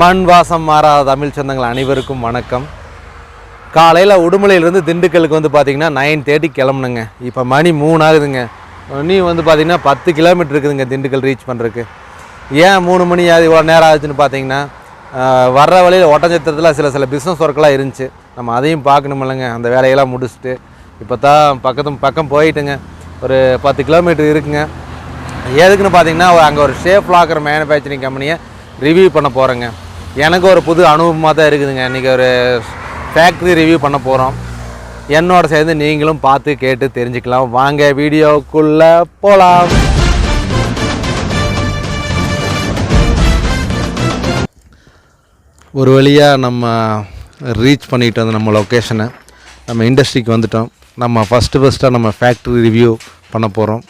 மண் வாசம் மாறாத தமிழ் சொந்தங்கள் அனைவருக்கும் வணக்கம். காலையில் உடுமலையிலேருந்து திண்டுக்கலுக்கு வந்து பார்த்திங்கன்னா 9:30 கிளம்புனுங்க. இப்போ மணி 3 ஆகுதுங்க. நீ வந்து பார்த்திங்கன்னா 10 கிலோமீட்டர் இருக்குதுங்க திண்டுக்கல் ரீச் பண்ணுறதுக்கு. ஏன் 3 மணி ஆகுது இவ்வளோ நேரம் ஆகுதுன்னு பார்த்தீங்கன்னா, வர்ற வழியில் ஒட்டஞ்சத்திரத்தில் சில பிஸ்னஸ் ஒர்க்கெலாம் இருந்துச்சு. நம்ம அதையும் பார்க்கணுமில்லங்க. அந்த வேலையெல்லாம் முடிச்சுட்டு இப்போ தான் பக்கம் போயிட்டுங்க. ஒரு 10 கிலோமீட்டர் இருக்குங்க. எதுக்குன்னு பார்த்தீங்கன்னா, அங்கே ஒரு ஷேப் லாக்கர் மேனுஃபேக்சரிங் கம்பெனியை ரிவ்யூ பண்ண போகிறேங்க. எனக்கு ஒரு புது அனுபவமாக தான் இருக்குதுங்க. இன்றைக்கி ஒரு ஃபேக்ட்ரி ரிவ்யூ பண்ண போகிறோம். என்னோட சேர்ந்து நீங்களும் பார்த்து கேட்டு தெரிஞ்சுக்கலாம். வாங்க வீடியோக்குள்ளே போகலாம். ஒரு வழியாக நம்ம ரீச் பண்ணிட்டு வந்து நம்ம லொக்கேஷனை, நம்ம இண்டஸ்ட்ரிக்கு வந்துட்டோம். நம்ம ஃபஸ்ட்டாக நம்ம ஃபேக்ட்ரி ரிவ்யூ பண்ண போகிறோம்.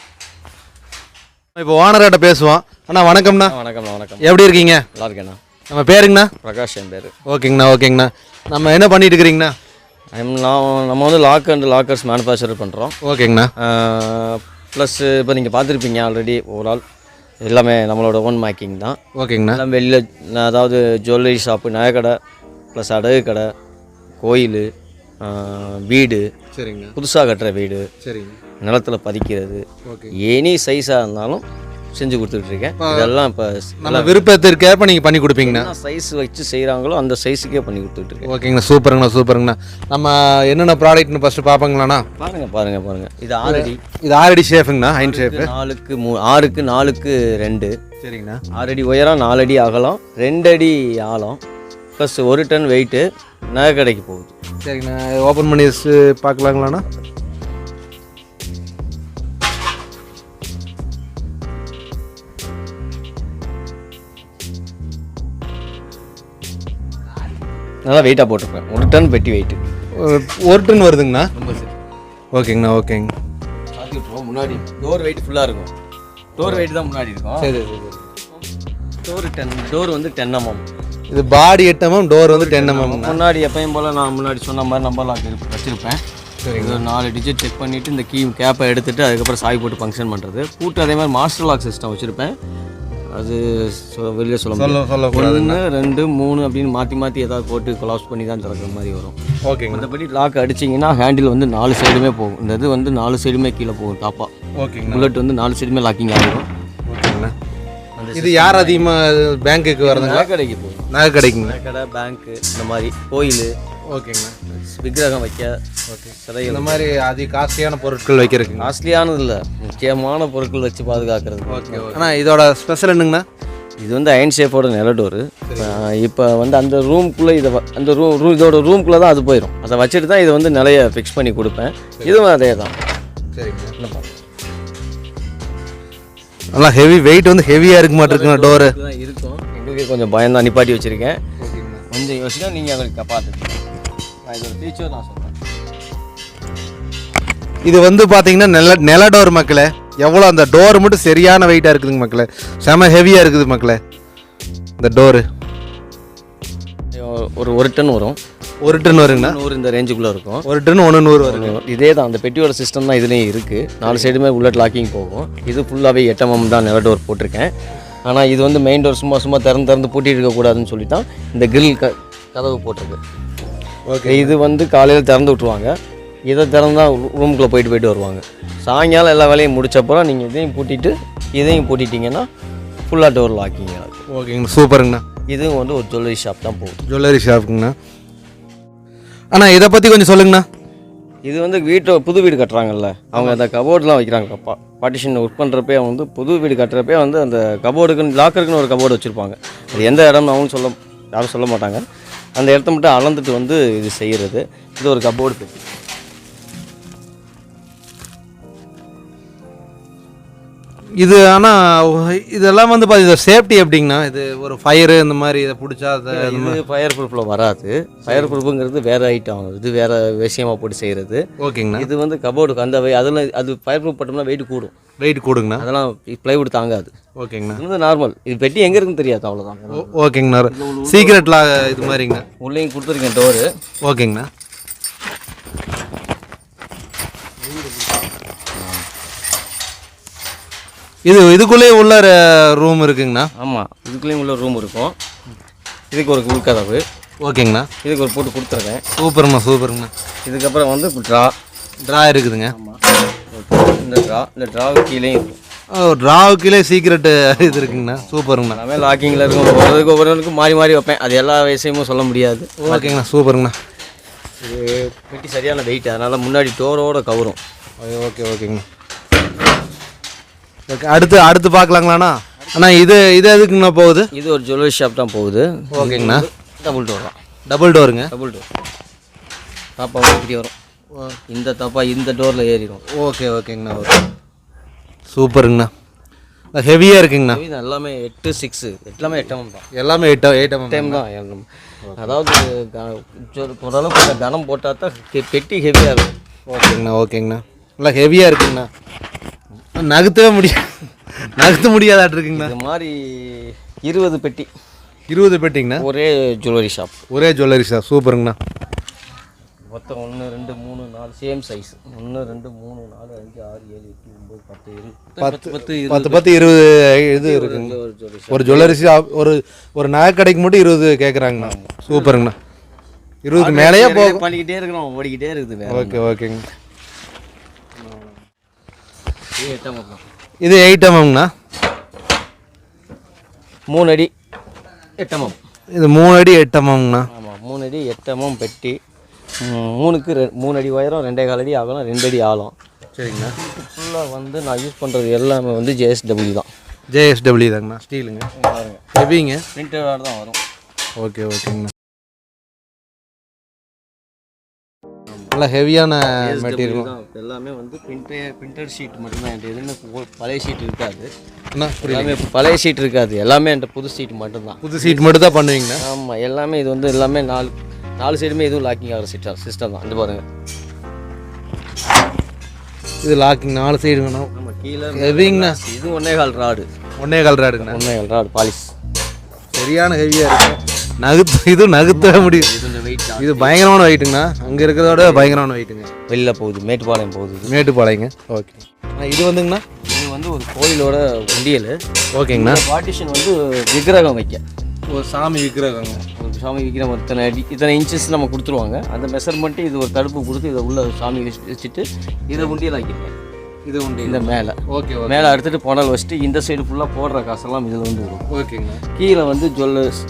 இப்போ ஓனர்கிட்ட பேசுவோம். அண்ணா வணக்கம்ண்ணா. வணக்கம். எப்படி இருக்கீங்க? நல்லா இருக்கேண்ணா. நம்ம பேருங்கண்ணா? பிரகாஷ் என் பேர். ஓகேங்கண்ணா. நம்ம என்ன பண்ணிட்டு இருக்கிறீங்கண்ணா? நம்ம வந்து லாக்கர்ஸ் மேனுஃபேக்சர் பண்ணுறோம். ஓகேங்கண்ணா. ப்ளஸ் இப்போ நீங்கள் பார்த்துருப்பீங்க ஆல்ரெடி ஓவரால் எல்லாமே நம்மளோட ஓன் மேக்கிங் தான். ஓகேங்கண்ணா. எல்லாம் வெளியில், அதாவது ஜுவல்லரி ஷாப்பு, நகைக்கடை, ப்ளஸ் அடகு கடை, கோயில், வீடு, சரிங்க, புதுசாக கட்டுற வீடு, சரிங்க, நிலத்தில் பதிக்கிறது, ஓகே, எனி சைஸாக இருந்தாலும் செஞ்சு கொடுத்துட்ருக்கேன். இதெல்லாம் இப்போ நம்ம விருப்பத்திற்கேற்ப நீங்கள் பண்ணி கொடுப்பீங்கண்ணா. சைஸ் வச்சு செய்கிறாங்களோ அந்த சைஸுக்கே பண்ணி கொடுத்துட்ருக்கேன். ஓகேங்கண்ணா. சூப்பருங்கண்ணா. நம்ம என்னென்ன ப்ராடக்ட்னு ஃபஸ்ட்டு பார்ப்பங்களாண்ணா? பாருங்கள். இது 6 அடி ஷேஃபுங்கண்ணா. ஹைன் ஷேஃபு 6க்கு 2. சரிங்கண்ணா. 6 அடி உயரம், 4 அடி அகலம், 2 அடி ஆழம், ப்ளஸ் 1 டன் வெயிட்டு நகை கடைக்கு போகுது. சரிங்கண்ணா. ஓப்பன் பண்ணி பார்க்கலாங்களாண்ணா? நல்லா வெயிட்டாக போட்டிருப்பேன். 1 டன் பெட்டி வெயிட்டு. 1 டன் வருதுங்கண்ணா. ரொம்ப சரி. ஓகேங்கண்ணா. பார்த்துக்கிட்டோம். முன்னாடி டோர் வெயிட் ஃபுல்லாக இருக்கும். டோர் வெயிட் தான் முன்னாடி இருக்கும். சரி. டோர் வந்து 10 mm. இது பாடி 8 mm, டோர் வந்து 10 mm. முன்னாடி எப்பயும் போல் நான் முன்னாடி சொன்ன மாதிரி நம்பர் லாக் வச்சுருப்பேன். சரி, இது ஒரு 4 டிஜிட் செக் பண்ணிவிட்டு இந்த கேப்பை எடுத்துகிட்டு அதுக்கப்புறம் சாய் போட்டு ஃபங்க்ஷன் பண்ணுறது. கூட்டு அதே மாதிரி மாஸ்டர் லாக் சிஸ்டம் வச்சுருப்பேன். அது வெளியே சொல்ல 1 2 3 அப்படின்னு மாற்றி ஏதாவது போட்டு கொலாப்ஸ் பண்ணி தான் திறக்கிற மாதிரி வரும். ஓகேங்க. மற்றபடி லாக் அடிச்சிங்கன்னா ஹேண்டில் வந்து 4 சைடுமே போகும். இந்த இது வந்து 4 சைடுமே கீழே போகும் டாப்பாக. ஓகேங்க. புல்லட் வந்து 4 சைடுமே லாக்கிங் ஆகிடும். ஓகேங்கண்ணா. இது யார் அதிகமாக பேங்க்குக்கு வரதுங்க? நகை கடைக்கு போகும். நகை கடைக்குங்க. நகை கடை, பேங்க்கு, இந்த மாதிரி கோயில். ஓகேங்கண்ணா. விக்கிரகம் வைக்க, ஓகே, சிலை, இந்த மாதிரி காஸ்ட்லியான பொருட்கள் வைக்கிறதுக்கு. காஸ்ட்லியானது இல்லை, முக்கியமான பொருட்கள் வச்சு பாதுகாக்கிறது. ஓகே. ஆனால் இதோட ஸ்பெஷல் என்னங்கண்ணா? இது வந்து அயன் ஷேப்போட நிலடோரு. இப்போ வந்து அந்த ரூம்குள்ளே அந்த இதோட ரூம்குள்ளே தான் அது போயிடும். அதை வச்சுட்டு தான் இதை வந்து நிலைய ஃபிக்ஸ் பண்ணி கொடுப்பேன். இதுவும் அதே தான். சரிங்க. நல்லா ஹெவி வெயிட் வந்து ஹெவியாக இருக்க மாட்டிருக்குண்ணா. டோரு இருக்கும். எங்களுக்கு கொஞ்சம் பயம் தான், நிப்பாட்டி வச்சுருக்கேன். கொஞ்சம் யோசிச்சா நீங்கள் எங்களுக்கு பார்த்துருக்கீங்க. நான் இதோட ஃபீச்சர் நான் சொல்கிறேன். இது வந்து பார்த்தீங்கன்னா நில டோர் மக்களே. எவ்வளோ அந்த டோர் மட்டும் சரியான வெயிட்டாக இருக்குதுங்க மக்களே. செம ஹெவியாக இருக்குது மக்களே இந்த டோரு. ஒரு 1 டன் வரும். 1 டன் வருங்கண்ணா. 100 இந்த ரேஞ்சுக்குள்ளே இருக்கும். 1 டன் 100 வருங்க. இதே தான் அந்த பெட்டியோட சிஸ்டம் தான் இதுலேயும் இருக்குது. 4 சைடுமே புல்லட் லாக்கிங் போகும். இது ஃபுல்லாகவே 8 mm தான் நில டோர் போட்டிருக்கேன். ஆனால் இது வந்து மெயின் டோர் சும்மா திறந்து பூட்டிட்டு இருக்கக்கூடாதுன்னு சொல்லி தான் இந்த கிரில் கதவு போட்டிருக்கு. ஓகே. இது வந்து காலையில் திறந்து விட்ருவாங்க. இதை திறந்தால் ரூமுக்குள்ளே போயிட்டு வருவாங்க. சாயங்காலம் எல்லா வேலையும் முடிச்சப்பறம் நீங்கள் இதையும் பூட்டிட்டிங்கன்னா ஃபுல்லாக டோர் லாக்கிங் ஆகும். ஓகேங்கண்ணா. சூப்பருங்கண்ணா. இதுவும் வந்து ஒரு ஜுவல்லரி ஷாப் தான் போகுது. ஜுவல்லரி ஷாப்புங்கண்ணா. அண்ணா இதை பற்றி கொஞ்சம் சொல்லுங்கண்ணா. இது வந்து புது வீடு கட்டுறாங்கல்ல, அவங்க அந்த கபோர்டெலாம் வைக்கிறாங்க. பார்ட்டிஷன் ஒர்க் பண்ணுறப்பே வந்து புது வீடு கட்டுறப்பே வந்து அந்த கபோர்டுக்குன்னு லாக்கருக்குன்னு ஒரு கபோர்டு வச்சுருப்பாங்க. அது எந்த இடம் அவங்க யாரும் சொல்ல மாட்டாங்க. அந்த இடத்த மட்டும் அளந்துட்டு வந்து இது செய்கிறது. இது ஒரு கபோர்டு பெட்டி. இது ஆனால் இதெல்லாம் வந்து பார்த்தீங்கன்னா சேஃப்டி எப்படிங்கண்ணா? இது ஒரு ஃபயரு இந்த மாதிரி இதை பிடிச்சா இது ஃபயர் ப்ரூஃபில் வராது. ஃபயர் ப்ரூஃபுங்கிறது வேறு ஐட்டம், இது வேறு விஷயமாக போட்டு செய்கிறது. ஓகேங்கண்ணா. இது வந்து கபோர்டுக்கு அந்த அதில் அது ஃபயர் ப்ரூஃப் பட்டோம்னா வெயிட் கூடுங்கண்ணா. அதெல்லாம் ப்ளைவுட் தாங்காது. ஓகேங்கண்ணா. இது வந்து நார்மல். இது பெட்டி எங்கே இருக்குன்னு தெரியாது, அவ்வளோதான். ஓகேங்கண்ணா. சீக்ரெட்லாம் இது மாதிரிங்கண்ணா. உள்ளேயும் கொடுத்துருக்கேன் டோரு. ஓகேங்கண்ணா. இதுக்குள்ளேயே உள்ள ரூம் இருக்குங்கண்ணா? ஆமாம், இதுக்குள்ளேயும் உள்ள ரூம் இருக்கும். இதுக்கு ஒரு உள்கதவு. ஓகேங்கண்ணா. இதுக்கு ஒரு போட்டு கொடுத்துருக்கேன். சூப்பருங்கண்ணா சூப்பருங்கண்ணா. இதுக்கப்புறம் வந்து ட்ரா இருக்குதுங்க. ஆமாம், இந்த ட்ராவுக்கு கீழே இருக்கும். ட்ராவுக்கு கீழே சீக்ரெட்டு இது இருக்குங்கண்ணா. சூப்பருங்கண்ணா. எல்லாமே லாக்கிங்கில் இருக்கும். ஒவ்வொருக்கும் மாறி மாறி வைப்பேன். அது எல்லா விஷயமும் சொல்ல முடியாது. ஓகேங்கண்ணா சூப்பருங்கண்ணா. இது பெட்டி சரியான வெயிட், அதனால் முன்னாடி டோரோட கவரும். ஓகே ஓகேங்கண்ணா. ஓகே, அடுத்து பார்க்கலாங்களாண்ணா. அண்ணா இது எதுக்குங்கண்ணா போகுது? இது ஒரு ஜுவல்லரி ஷாப் தான் போகுது. ஓகேங்கண்ணா. டபுள் டோர் தான். டபுள் டோருங்க. டபுள் டோர் தாப்பா இப்படி வரும். இந்த தாப்பா இந்த டோரில் ஏறிடும். ஓகேங்கண்ணா. ஓகே, சூப்பருங்கண்ணா. ஹெவியாக இருக்குங்கண்ணா. எல்லாமே 8-6 எல்லாமே 8 mm தான். எல்லாமே 8 mm தான். அதாவது ஓரளவுக்கு கொஞ்சம் கனம் போட்டால் தான் பெட்டி ஹெவியாக இருக்கும். ஓகேங்கண்ணா. நல்லா ஹெவியாக இருக்குங்கண்ணா. நகர்த்த முடியாதாட்டு இருக்குங்கண்ணா. இது மாதிரி 20 பெட்டி. 20 பெட்டிங்கண்ணா. ஒரே ஜுவல்லரி ஷாப். சூப்பருங்கண்ணா. மொத்தம் 1 2 3 4 சேம் சைஸ். 1 2 3 4 5 6 7 8 9 10 20 இது இருக்குங்க. ஒரு ஜுவல்லரி ஷாப், ஒரு நகை கடைக்கு மட்டும் 20 கேட்குறாங்கண்ணா. சூப்பருங்கண்ணா. 20 மேலேயே பண்ணிக்கிட்டே இருக்கிறோம், ஓடிக்கிட்டே இருக்குது. ஓகேங்க. இது 8 mmங்கண்ணா. 3 அடி 8 mm. இது 3 அடி 8 mmங்கண்ணா. ஆமாம், 3 அடி 8 mm பெட்டி. 3 அடி உயரம், 2.25 அடி ஆகலாம், 2 அடி ஆழம். சரிங்கண்ணா. ஃபுல்லாக வந்து நான் யூஸ் பண்ணுறது எல்லாமே வந்து JSW தான். JSW தாங்கண்ணா. ஸ்டீலுங்க. ஹெவிங்க. பிரிண்டடாக தான் வரும். ஓகேங்கண்ணா. நல்லா ஹெவியான மெட்டீரியல் தான். எல்லாமே வந்து பிரிண்டட் ஷீட் மட்டும்தான். என்கிட்ட எதுவுமே பழைய ஷீட் இருக்காது. எல்லாமே பழைய ஷீட் இருக்காது. எல்லாமே என்கிட்ட புது ஷீட் மட்டும்தான். புது ஷீட் மட்டும் தான் பண்ணுவீங்கண்ணா? ஆமாம், எல்லாமே இது வந்து எல்லாமே நாலு சைடுமே எதுவும் லாக்கிங் ஆகிற சிஸ்டம் தான். இது பாருங்கள், இது லாக்கிங் 4 சைடுங்கண்ணா. ஆமாம், கீழே ஹெவிங்கண்ணா. இது 1.25 ராடு. 1.25 ராடுங்கண்ணா. 1.25 rod polish. சரியான ஹெவியாக இருக்கும். நகர்த்தவே முடியும். இது பயங்கரமான வெயிட்டுங்கண்ணா. அங்கே இருக்கிறதோட பயங்கரமான வெயிட்டுங்க. வெளியில் போகுது, மேட்டுப்பாளையம் போகுது. மேட்டுப்பாளையங்க. ஓகே. இது வந்துங்கண்ணா, இது வந்து ஒரு கோயிலோட உண்டியல். ஓகேங்கண்ணா. பார்ட்டிஷன் வந்து விக்கிரகம் வைக்க, ஒரு சாமி விக்கிரகங்க. ஒரு சாமி விக்கிரகம் இத்தனை இன்ச்சஸ் நம்ம கொடுத்துருவாங்க. அந்த மெஷர்மெண்ட்டு இது ஒரு தடுப்பு கொடுத்து இதை உள்ள சாமி வச்சுட்டு இதை உண்டியல் ஆக்கிருக்கேன். இது உண்டு இந்த மேலே. ஓகே. மேலே அடுத்துட்டு புனல் வச்சுட்டு இந்த சைடு ஃபுல்லாக போடுற காசெல்லாம் இதில் வந்து வரும். ஓகேங்க. கீழே வந்து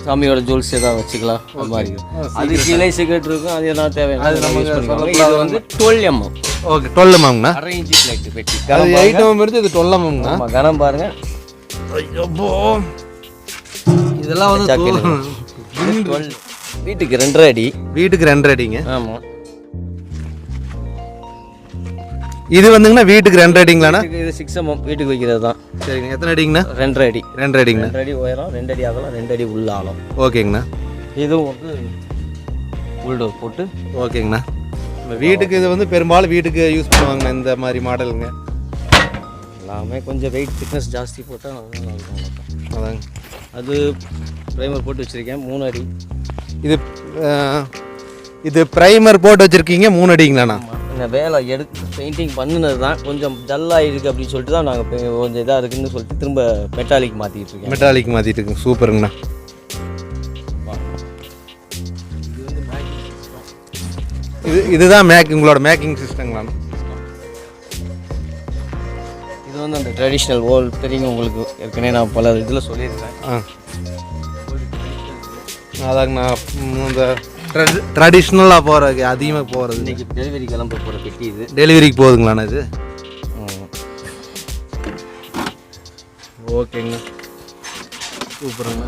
சாமியோட ஜுவல்ஸ் ஏதாவது வச்சுக்கலாம். அது மாதிரி அது கீழே சிகரெட் இருக்கும். அது எல்லாம் தேவையான அது நம்ம இது வந்து 12 mm. ஓகே, 12 mmங்கண்ணா. 1/2 இன்ச்சு பிளேட் பெட்டி. அது 8 mm இருந்து இது 12 mmங்கண்ணா. ஆமாம், கனம் பாருங்க. இதெல்லாம் வந்து வீட்டுக்கு 2.5 அடி. வீட்டுக்கு 2.5 அடிங்க. ஆமாம். இது வந்துங்கண்ணா வீட்டுக்கு 2.5 அடிங்களாண்ணா? இது 6 mm வீட்டுக்கு வைக்கிறது தான். சரிங்க. எத்தனை அடிங்கண்ணா? 2.5 அடி. 2.5 அடிங்கண்ணா. 2 அடி உயரம், 2 அடி அகலம், 2 அடி உள்ள ஆழம். ஓகேங்கண்ணா. இதுவும் வந்து உள்டோர் போட்டு. ஓகேங்கண்ணா. வீட்டுக்கு இது வந்து பெரும்பாலும் வீட்டுக்கு யூஸ் பண்ணுவாங்கண்ணா இந்த மாதிரி மாடலுங்க. எல்லாமே கொஞ்சம் வெயிட் திக்னஸ் ஜாஸ்தி போட்டால் நல்லா இருக்கும். அதாங்க. அது ப்ரைமர் போட்டு வச்சுருக்கேன் 3 அடி. இது ப்ரைமர் போட்டு வச்சுருக்கீங்க 3 அடிங்களாண்ணா? இந்த வேலை பெயிண்டிங் பண்ணினது தான் கொஞ்சம் டல்லாக இருக்குது அப்படின்னு சொல்லிட்டு தான் நாங்கள் கொஞ்சம் இதாக இருக்குதுன்னு சொல்லிட்டு திரும்ப மெட்டாலிக் மாற்றிட்டு இருக்கேன். மெட்டாலிக் மாற்றிட்டு இருக்கேன். சூப்பருங்கண்ணா. இதுதான் உங்களோட மேக்கிங் சிஸ்டங்களாண்ணா? இது வந்து அந்த ட்ரெடிஷ்னல் ஓல் தெரியுங்க உங்களுக்கு. ஏற்கனவே நான் பல இதில் சொல்லியிருக்கேன். அதாங்கண்ணா, இந்த ட்ரெடிஷ்னலாக போகிறது அதிகமாக போகிறது. இன்றைக்கி டெலிவரி கிளம்ப போகிற பெட்டி இது. டெலிவரிக்கு போகுதுங்களாண்ணா இது? ஓகேங்க. சூப்பருங்க.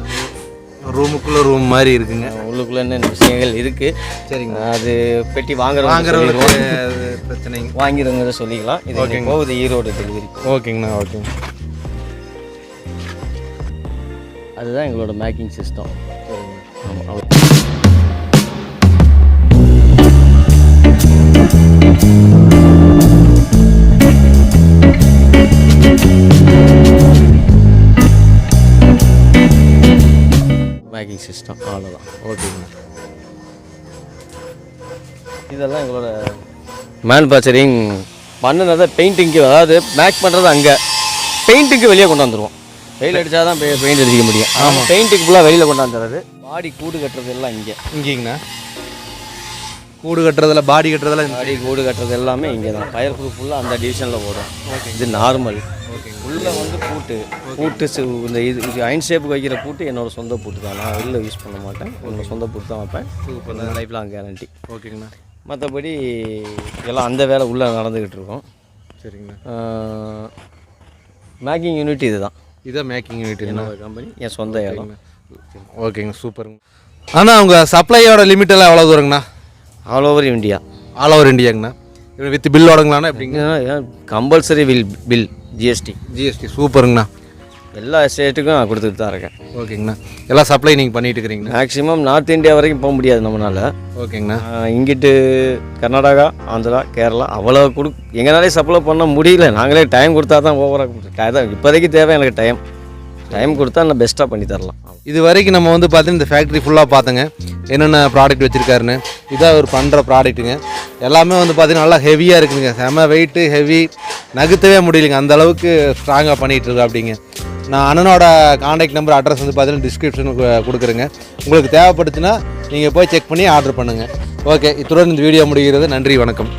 ரூமுக்குள்ளே ரூம் மாதிரி இருக்குங்க. உள்ளுக்குள்ளே என்ன விஷயங்கள் இருக்குது. சரிங்க. அது பெட்டி வாங்குறவங்க பிரச்சனைங்க. வாங்கிறவங்க சொல்லிக்கலாம். இது ஓகே போகுது ஈரோடு டெலிவரி. ஓகேங்கண்ணா. ஓகேங்க. அதுதான் எங்களோட மேக்கிங் சிஸ்டம். ஆமாம். மேக்கிங் சிஸ்டம் அவ்வளோதான். ஓகேங்க. இதெல்லாம் எங்களோட மேனுஃபேக்சரிங் பண்ணுனதை பெயிண்டிங்க்கு, அதாவது மேக் பண்ணுறது அங்கே பெயிண்ட்டுக்கு வெளியே கொண்டாந்துருவோம். வெயில் அடித்தா தான் பெயிண்ட் அடிக்க முடியும். ஆமாம், பெயிண்ட்டுக்கு ஃபுல்லாக வெளியில் கொண்டாந்துறது. பாடி கூடு கட்டுறது எல்லாம் இங்கே. இங்கேங்கண்ணா கூடு கட்டுறதுல பாடி கட்டுறதுல பாடி கூடு கட்டுறது எல்லாமே இங்கே தான். ஃபயர் ப்ரூஃப் ஃபுல்லாக அந்த டிவிஷனில் ஓடும். இது நார்மல். உள்ளே வந்து பூட்டு இந்த இது அயன் ஷேப்புக்கு வைக்கிற பூட்டு என்னோட சொந்த பூட்டு தான். நான் வெளில யூஸ் பண்ண மாட்டேன். என்னோட சொந்த பூட்டு தான் வைப்பேன். சூப்பர். Life long guarantee. ஓகேங்கண்ணா. மற்றபடி எல்லாம் அந்த வேலை உள்ளே நடந்துக்கிட்டு இருக்கோம். சரிங்கண்ணா. மேக்கிங் யூனிட் இது தான். இதான் மேக்கிங் யூனிட் என்னோட கம்பெனி, என் சொந்த இடம். ஓகேங்க, சூப்பருங்க. ஆனால் உங்கள் சப்ளையோட லிமிட் எல்லாம் எவ்வளோ தூரங்கண்ணா? All over India. All over இந்தியாங்கண்ணா. வித் பில்லோடங்களாண்ணா எப்படிங்க? Compulsory bill GST. சூப்பருங்கண்ணா. எல்லா ஸ்டேட்டுக்கும் நான் கொடுத்துட்டு தான் இருக்கேன். ஓகேங்கண்ணா. எல்லா சப்ளை நீங்கள் பண்ணிட்டு இருக்கிறீங்கண்ணா? மேக்ஸிமம் நார்த் இந்தியா வரைக்கும் போக முடியாது நம்மளால். ஓகேங்கண்ணா. இங்கிட்டு கர்நாடகா, ஆந்திரா, கேரளா அவ்வளோ எங்களாலே சப்ளை பண்ண முடியல. நாங்களே டைம் கொடுத்தா தான் ஓவராக. இப்போதைக்கு தேவை எனக்கு டைம் கொடுத்தா நான் பெஸ்ட்டாக பண்ணி தரலாம். இது வரைக்கும் நம்ம வந்து பார்த்தீங்கன்னா இந்த ஃபேக்ட்ரி ஃபுல்லாக பார்த்துங்க என்னென்ன ப்ராடக்ட் வச்சுருக்காருன்னு. இதான் அவர் பண்ணுற ப்ராடக்ட்டுங்க. எல்லாமே வந்து பார்த்திங்கன்னா நல்லா ஹெவியாக இருக்குதுங்க. செம வெயிட்டு ஹெவி, நகுத்தவே முடியலைங்க. அந்தளவுக்கு ஸ்ட்ராங்காக பண்ணிகிட்ருக்கு அப்படிங்க. நான் அண்ணனோட காண்டாக்ட் நம்பர் அட்ரஸ் வந்து பார்த்தீங்கன்னா டிஸ்கிரிப்ஷனுக்கு கொடுக்குறேங்க. உங்களுக்கு தேவைப்படுச்சுன்னா நீங்கள் போய் செக் பண்ணி ஆர்டர் பண்ணுங்கள். ஓகே, இத்துடன் இந்த வீடியோ முடிகிறது. நன்றி, வணக்கம்.